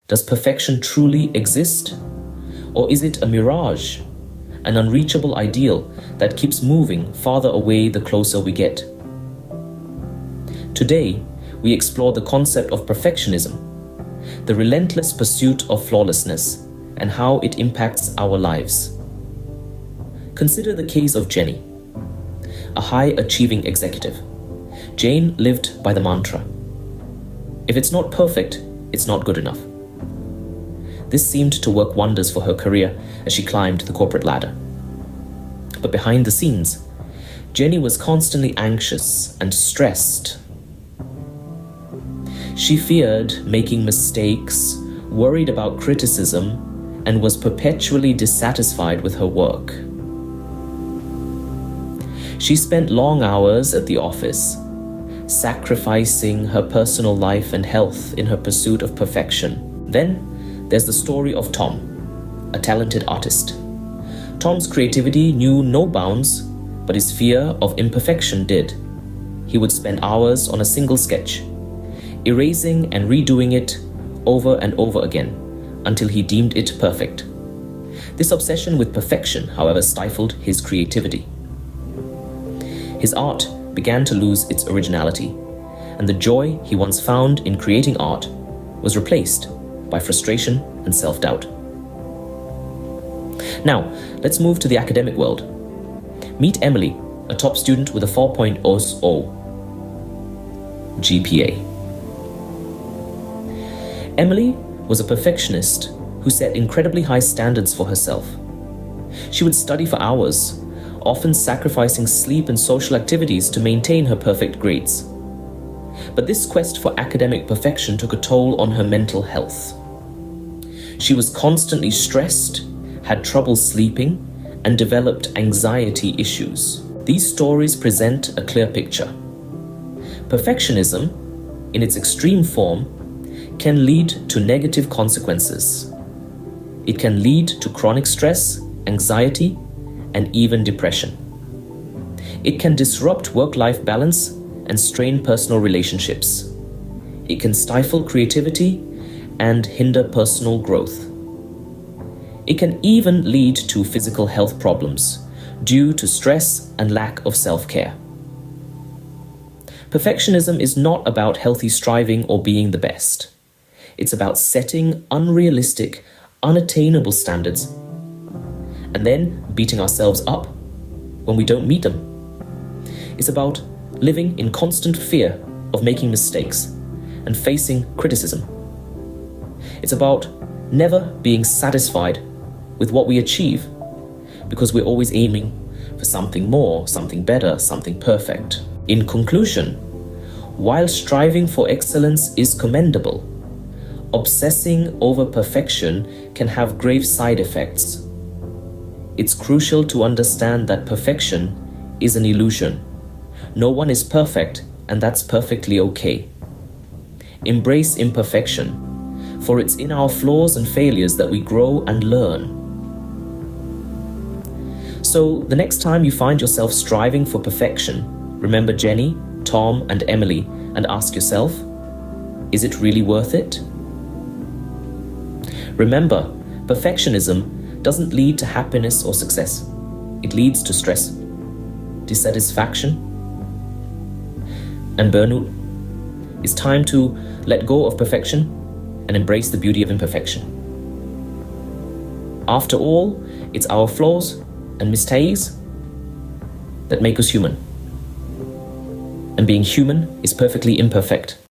Does perfection truly exist? Or is it a mirage, an unreachable ideal that keeps moving farther away the closer we get? Today, we explore the concept of perfectionism, the relentless pursuit of flawlessness, and how it impacts our lives. Consider the case of Jenny, a high-achieving executive. Jane lived by the mantra, if it's not perfect, it's not good enough. This seemed to work wonders for her career as she climbed the corporate ladder. But behind the scenes, Jenny was constantly anxious and stressed. She feared making mistakes, worried about criticism, and was perpetually dissatisfied with her work. She spent long hours at the office, sacrificing her personal life and health in her pursuit of perfection. Then there's the story of Tom, a talented artist. Tom's creativity knew no bounds, but his fear of imperfection did. He would spend hours on a single sketch, erasing and redoing it over and over again until he deemed it perfect. This obsession with perfection, however, stifled his creativity. His art began to lose its originality, and the joy he once found in creating art was replaced by frustration and self-doubt. Now, let's move to the academic world. Meet Emily, a top student with a 4.0 GPA. Emily was a perfectionist who set incredibly high standards for herself. She would study for hours, often sacrificing sleep and social activities to maintain her perfect grades. But this quest for academic perfection took a toll on her mental health. She was constantly stressed, had trouble sleeping, and developed anxiety issues. These stories present a clear picture. Perfectionism, in its extreme form, can lead to negative consequences. It can lead to chronic stress, anxiety, and even depression. It can disrupt work-life balance and strain personal relationships. It can stifle creativity and hinder personal growth. It can even lead to physical health problems due to stress and lack of self-care. Perfectionism is not about healthy striving or being the best. It's about setting unrealistic, unattainable standards and then beating ourselves up when we don't meet them. It's about living in constant fear of making mistakes and facing criticism. It's about never being satisfied with what we achieve because we're always aiming for something more, something better, something perfect. In conclusion, while striving for excellence is commendable, obsessing over perfection can have grave side effects. It's crucial to understand that perfection is an illusion. No one is perfect, and that's perfectly okay. Embrace imperfection, for it's in our flaws and failures that we grow and learn. So, the next time you find yourself striving for perfection, remember Jenny, Tom, and Emily and ask yourself, is it really worth it? Remember, perfectionism doesn't lead to happiness or success. It leads to stress, dissatisfaction, and burnout. It's time to let go of perfection and embrace the beauty of imperfection. After all, it's our flaws and mistakes that make us human. And being human is perfectly imperfect.